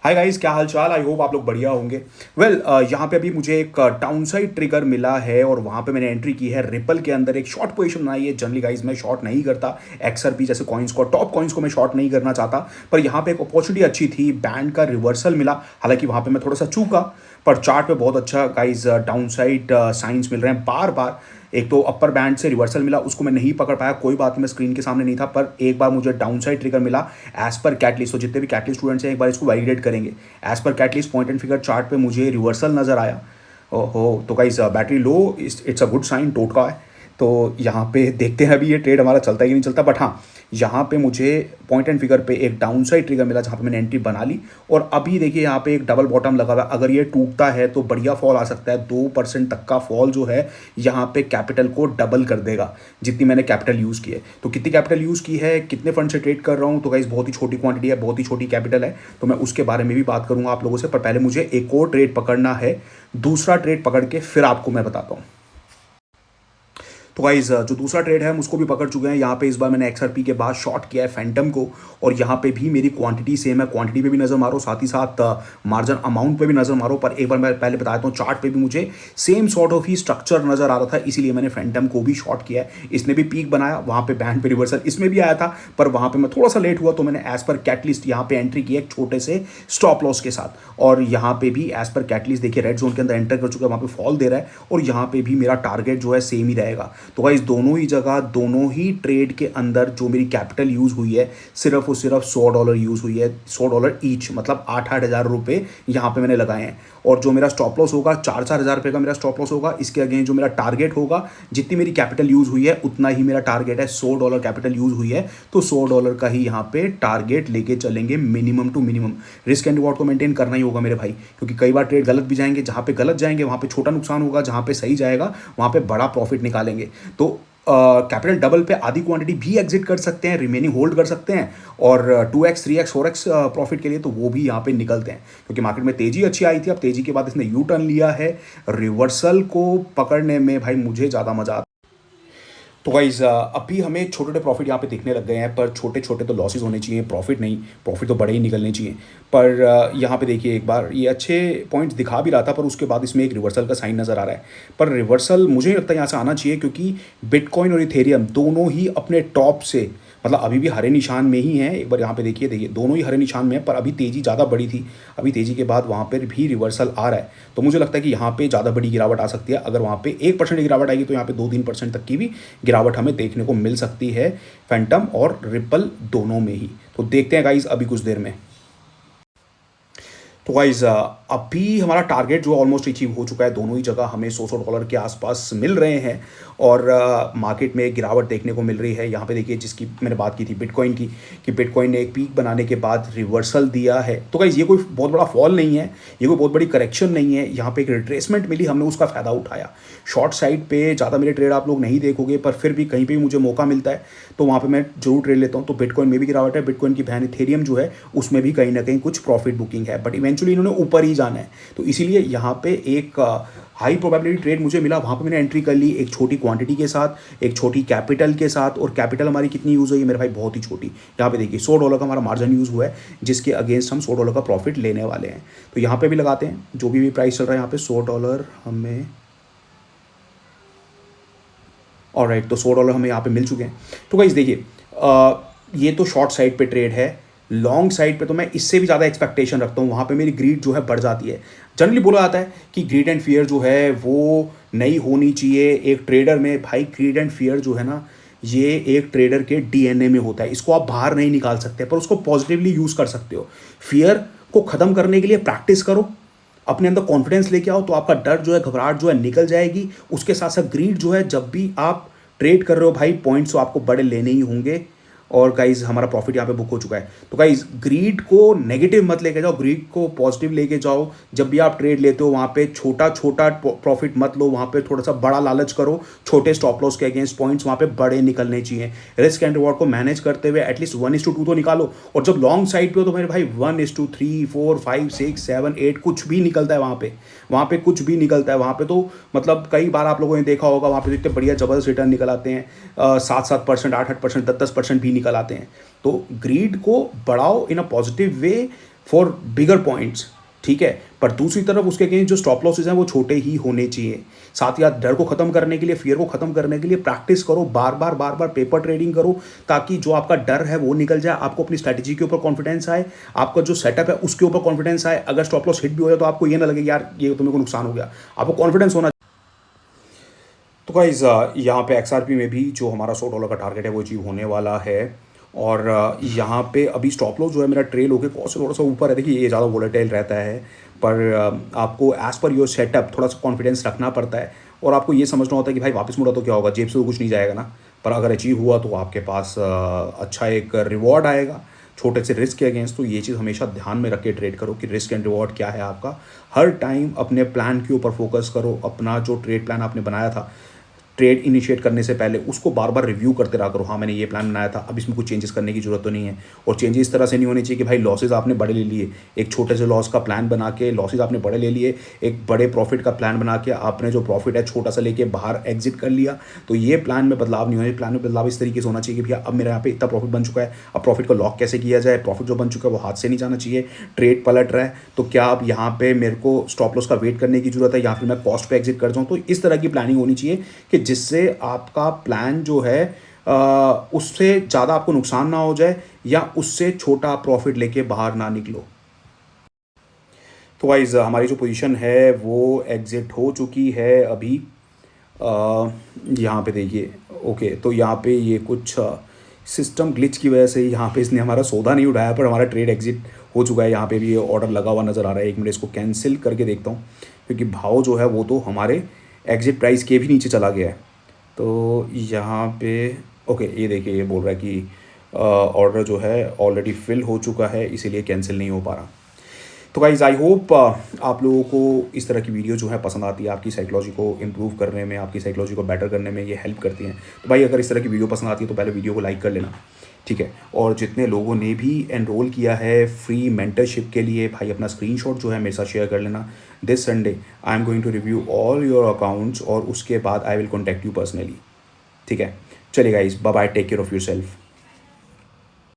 Hi guys, क्या हाल चाल। I hope आप लोग बढ़िया होंगे। यहाँ पे अभी मुझे एक डाउन साइड ट्रिगर मिला है और वहाँ पे मैंने एंट्री की है। रिपल के अंदर एक शॉर्ट पोजीशन बनाई है। जनरली गाइस मैं शॉर्ट नहीं करता एक्सआरपी जैसे कॉइन्स को, टॉप कॉइन्स को मैं शॉर्ट नहीं करना चाहता, पर यहाँ पे एक अपॉर्चुनिटी अच्छी थी। बैंड का रिवर्सल मिला, हालांकि वहाँ पे मैं थोड़ा सा चूका, पर चार्ट पे बहुत अच्छा गाइस डाउन साइड साइंस मिल रहे हैं बार बार। एक तो अपर बैंड से रिवर्सल मिला, उसको मैं नहीं पकड़ पाया, कोई बात नहीं, मैं स्क्रीन के सामने नहीं था, पर एक बार मुझे डाउन साइड ट्रिगर मिला एज पर कैटलिस्ट। तो जितने भी कैटलिस्ट स्टूडेंट्स हैं एक बार इसको वैलिडेट करेंगे। As per catalyst point and figure chart पे मुझे रिवर्सल नजर आया। ओहो, तो guys battery low, it's a good sign, टोटका है। तो यहाँ पे देखते हैं अभी ये ट्रेड हमारा चलता है कि नहीं चलता, बट हाँ, यहाँ पे मुझे पॉइंट एंड फिगर पे एक डाउन साइड ट्रिगर मिला जहाँ पे मैंने एंट्री बना ली। और अभी देखिए यहाँ पे एक डबल बॉटम लगा हुआ है, अगर ये टूटता है तो बढ़िया फॉल आ सकता है। 2% तक का फॉल जो है यहाँ पे कैपिटल को डबल कर देगा जितनी मैंने कैपिटल यूज़ की है। तो कितनी कैपिटल यूज़ की है, कितने फंड से ट्रेड कर रहा हूँ, तो गाइस बहुत ही छोटी क्वांटिटी है, बहुत ही छोटी कैपिटल है, तो मैं उसके बारे में भी बात करूँगा आप लोगों से। पर पहले मुझे एक और ट्रेड पकड़ना है, दूसरा ट्रेड पकड़ के फिर आपको मैं बताता हूँ। तो गाइज जो दूसरा ट्रेड है हम उसको भी पकड़ चुके हैं। यहाँ पे इस बार मैंने एक्सआरपी के बाद शॉर्ट किया है फैंटम को, और यहाँ पे भी मेरी क्वांटिटी सेम है। क्वांटिटी पे भी नजर मारो, साथ ही साथ मार्जिन अमाउंट पे भी नजर मारो। पर एक बार मैं पहले बता देता हूँ, चार्ट पे भी मुझे same sort of he structure नजर आ रहा था, इसीलिए मैंने फैंटम को भी शॉर्ट किया है। इसने भी पीक बनाया, वहाँ पे बैंड पे रिवर्सल इसमें भी आया था, पर वहाँ पे मैं थोड़ा सा लेट हुआ, तो मैंने एज पर कैटलिस्ट यहाँ पे एंट्री की एक छोटे से स्टॉप लॉस के साथ। और यहाँ पे भी एज पर कैटलिस्ट देखिए रेड जोन के अंदर एंटर कर चुका है, वहाँ पे फॉल दे रहा है, और यहाँ पे भी मेरा टारगेट जो है सेम ही रहेगा। तो गाइस दोनों ही जगह, दोनों ही ट्रेड के अंदर जो मेरी कैपिटल यूज हुई है सिर्फ और सिर्फ $100 यूज हुई है। $100 ईच, मतलब 8-8 हज़ार रुपये यहाँ पे मैंने लगाए हैं। और जो मेरा स्टॉप लॉस होगा 4-4 हज़ार रुपये का मेरा स्टॉप लॉस होगा। इसके अगेंस्ट जो मेरा टारगेट होगा, जितनी मेरी कैपिटल यूज हुई है उतना ही मेरा टारगेट है। $100 कैपिटल यूज हुई है, तो $100 का ही यहाँ पे टारगेट लेके चलेंगे, minimum to minimum. Risk and reward को मेंटेन करना ही होगा मेरे भाई, क्योंकि कई बार ट्रेड गलत भी जाएंगे। जहाँ पे गलत जाएंगे वहाँ पे छोटा नुकसान होगा, जहाँ पे सही जाएगा वहाँ पे बड़ा प्रॉफिट निकालेंगे। तो कैपिटल डबल पे आधी क्वांटिटी भी एग्जिट कर सकते हैं, रिमेनिंग होल्ड कर सकते हैं, और 2x 3x 4x प्रॉफिट के लिए तो वो भी यहाँ पे निकलते हैं, क्योंकि मार्केट में तेजी अच्छी आई थी। अब तेजी के बाद इसने यू टर्न लिया है। रिवर्सल को पकड़ने में भाई मुझे ज़्यादा मजा आता है। तो गाइज अभी हमें छोटे छोटे प्रॉफिट यहाँ पे दिखने लग गए हैं, पर छोटे छोटे तो लॉसेज होने चाहिए, प्रॉफिट नहीं। प्रॉफिट तो बड़े ही निकलने चाहिए। पर यहाँ पे देखिए एक बार ये अच्छे पॉइंट्स दिखा भी रहा था, पर उसके बाद इसमें एक रिवर्सल का साइन नज़र आ रहा है। पर रिवर्सल मुझे नहीं लगता यहाँ से आना चाहिए, क्योंकि बिटकॉइन और इथेरियम दोनों ही अपने टॉप से, मतलब अभी भी हरे निशान में ही हैं। एक बार यहाँ पे देखिए, दोनों ही हरे निशान में है, पर अभी तेज़ी ज़्यादा बड़ी थी। अभी तेज़ी के बाद वहाँ पर भी रिवर्सल आ रहा है, तो मुझे लगता है कि यहाँ पे ज़्यादा बड़ी गिरावट आ सकती है। अगर वहाँ पे 1% गिरावट आएगी, तो यहाँ पे 2-3% तक की भी गिरावट हमें देखने को मिल सकती है, फैंटम और रिपल दोनों में ही। तो देखते हैं गाइज अभी कुछ देर में। तो गाइज अभी हमारा टारगेट जो ऑलमोस्ट अचीव हो चुका है। दोनों ही जगह हमें $100 के आसपास मिल रहे हैं, और मार्केट में गिरावट देखने को मिल रही है। यहाँ पे देखिए, जिसकी मैंने बात की थी बिटकॉइन की, कि बिटकॉइन ने एक पीक बनाने के बाद रिवर्सल दिया है। तो गाइज ये कोई बहुत बड़ा फॉल नहीं है, ये कोई बहुत बड़ी करेक्शन नहीं है। यहाँ पे एक रिट्रेसमेंट मिली, हमने उसका फ़ायदा उठाया। शॉर्ट साइड पे ज़्यादा मेरे ट्रेड आप लोग नहीं देखोगे, पर फिर भी कहीं पर भी मुझे मौका मिलता है तो वहाँ पर मैं जरूर ट्रेड लेता हूँ। तो बिटकॉइन में भी गिरावट है, बिटकॉइन की बहन इथेरियम जो है उसमें भी कहीं ना कहीं कुछ प्रॉफिट बुकिंग है, बट इवेंचुअली इन्होंने ऊपर ही जाना है। तो इसीलिए यहाँ पे एक हाई प्रोबेबिलिटी ट्रेड मुझे मिला, वहाँ पे मैंने एंट्री कर ली एक छोटी क्वांटिटी के साथ, एक छोटी कैपिटल के साथ। और कैपिटल हमारी कितनी यूज़ हुई है मेरे भाई, बहुत ही छोटी। यहाँ पे देखिए $100 का हमारा मार्जिन यूज़ हुआ है, जिसके अगेंस्ट हम $100 का प्रॉफिट लेने वाले हैं। तो यहाँ पे भी लगाते हैं, जो भी प्राइस चल रहा है यहाँ पे $100 हमें, ऑलराइट, तो $100 हमें यहाँ पे मिल चुके हैं। तो गाइस देखिए, ये तो शॉर्ट साइड पे ट्रेड है। लॉन्ग साइड पे तो मैं इससे भी ज़्यादा एक्सपेक्टेशन रखता हूँ, वहाँ पे मेरी ग्रीड जो है बढ़ जाती है। जनरली बोला जाता है कि ग्रीड एंड फियर जो है वो नहीं होनी चाहिए एक ट्रेडर में। भाई ग्रीड एंड फियर जो है ना, ये एक ट्रेडर के डीएनए में होता है, इसको आप बाहर नहीं निकाल सकते, पर उसको पॉजिटिवली यूज़ कर सकते हो। फियर को ख़त्म करने के लिए प्रैक्टिस करो, अपने अंदर कॉन्फिडेंस लेके आओ, तो आपका डर जो है, घबराहट जो है निकल जाएगी। उसके साथ साथ ग्रीड जो है, जब भी आप ट्रेड कर रहे हो भाई, पॉइंट्स तो आपको बड़े लेने ही होंगे। और गाइज हमारा प्रॉफिट यहाँ पे बुक हो चुका है। तो गाइज ग्रीड को नेगेटिव मत लेके जाओ, ग्रीड को पॉजिटिव लेके जाओ। जब भी आप ट्रेड लेते हो वहाँ पे छोटा छोटा प्रॉफिट मत लो, वहाँ पे थोड़ा सा बड़ा लालच करो। छोटे स्टॉप लॉस के अगेंस्ट पॉइंट्स वहाँ पे बड़े निकलने चाहिए। रिस्क एंड रिवॉर्ड को मैनेज करते हुए एटलीस्ट 1:2 तो निकालो। और जब लॉन्ग साइड पे हो तो मेरे भाई 1:3, 4, 5, 6, 7, 8 कुछ भी निकलता है वहाँ पे कुछ भी निकलता है वहाँ पे। तो मतलब कई बार आप लोगों ने देखा होगा, वहाँ पे इतने बढ़िया ज़बरदस्त रिटर्न निकल आते हैं, 7-7%, 8-8%, 10-10% भी निकल आते हैं। तो ग्रीड को बढ़ाओ in a positive way, for bigger points, ठीक है। पर दूसरी तरफ उसके अगेंस्ट जो स्टॉप लॉसेस हैं वो छोटे ही होने चाहिए। साथ ही साथ डर को खत्म करने के लिए, फियर को खत्म करने के लिए प्रैक्टिस करो, बार बार पेपर ट्रेडिंग करो, ताकि जो आपका डर है वो निकल जाए, आपको अपनी स्ट्रैटेजी के ऊपर कॉन्फिडेंस आए, आपका जो सेटअप है उसके ऊपर कॉन्फिडेंस आए। अगर स्टॉप लॉस हिट भी हो जाए तो आपको ये ना लगे यार ये तो मेरे को नुकसान हो गया, आपको कॉन्फिडेंस होना। तो गाइज यहाँ पे XRP में भी जो हमारा $100 का टारगेट है वो अचीव होने वाला है। और यहाँ पे अभी स्टॉप लॉस जो है मेरा ट्रेल होकर कॉस्ट से थोड़ा सा ऊपर है। देखिए ये ज़्यादा वोलेटाइल रहता है, पर आपको एज़ पर योर सेटअप थोड़ा सा कॉन्फिडेंस रखना पड़ता है, और आपको ये समझना होता है कि भाई वापस मुड़ा तो क्या होगा, जेब से तो कुछ नहीं जाएगा ना। पर अगर अचीव हुआ तो आपके पास अच्छा एक रिवॉर्ड आएगा छोटे से रिस्क के अगेंस्ट। तो ये चीज़ हमेशा ध्यान में रख के ट्रेड करो कि रिस्क एंड रिवॉर्ड क्या है आपका। हर टाइम अपने प्लान के ऊपर फोकस करो, अपना जो ट्रेड प्लान आपने बनाया था ट्रेड इनिशिएट करने से पहले उसको बार बार रिव्यू करते रहा करो। हाँ मैंने ये प्लान बनाया था, अब इसमें कुछ चेंजेस करने की जरूरत तो नहीं है। और चेंजेस इस तरह से नहीं होने चाहिए कि भाई लॉसेज आपने बड़े ले लिए, एक छोटे से लॉस का प्लान बना के लॉसेज आपने बड़े ले लिए, एक बड़े प्रॉफिट का प्लान बना के आपने जो प्रॉफिट है छोटा सा लेके बाहर एग्जिट कर लिया। तो ये प्लान में बदलाव नहीं होना। प्लान में बदलाव इस तरीके से होना चाहिए कि भैया अब मेरे यहाँ पे इतना प्रॉफिट बन चुका है, अब प्रॉफिट को लॉक कैसे किया जाए, प्रॉफिट जो बन चुका है वो हाथ से नहीं जाना चाहिए। ट्रेड पलट रहा है तो क्या अब यहाँ पे मेरे को स्टॉप लॉस का वेट करने की जरूरत है या फिर मैं कॉस्ट पे एग्जिट कर जाऊँ। तो इस तरह की प्लानिंग होनी चाहिए कि जिससे आपका प्लान जो है उससे ज़्यादा आपको नुकसान ना हो जाए या उससे छोटा प्रॉफिट लेके बाहर ना निकलो। तो वाइज हमारी जो पोजीशन है वो एग्जिट हो चुकी है अभी। यहाँ पे देखिए, ओके तो यहाँ पे ये कुछ सिस्टम ग्लिच की वजह से यहाँ पे इसने हमारा सौदा नहीं उठाया, पर हमारा ट्रेड एग्जिट हो चुका है। यहाँ पे भी ये ऑर्डर लगा हुआ नज़र आ रहा है। एक मिनट इसको कैंसिल करके देखता हूँ, क्योंकि भाव जो है वो तो हमारे एग्जिट प्राइस के भी नीचे चला गया है। तो यहाँ पे ओके ये देखिए ये बोल रहा है कि ऑर्डर जो है ऑलरेडी फिल हो चुका है, इसीलिए कैंसिल नहीं हो पा रहा। तो गाइज़ आई होप आप लोगों को इस तरह की वीडियो जो है पसंद आती है, आपकी साइकोलॉजी को इम्प्रूव करने में, आपकी साइकोलॉजी को बेटर करने में ये हेल्प करती हैं। तो भाई अगर इस तरह की वीडियो पसंद आती है तो पहले वीडियो को लाइक कर लेना, ठीक है। और जितने लोगों ने भी एनरोल किया है फ्री मेंटरशिप के लिए, भाई अपना स्क्रीनशॉट जो है मेरे साथ शेयर कर लेना। This Sunday I am going to review all your accounts और उसके बाद I will contact you personally, ठीक है। चलिए guys, bye bye, take care of your self.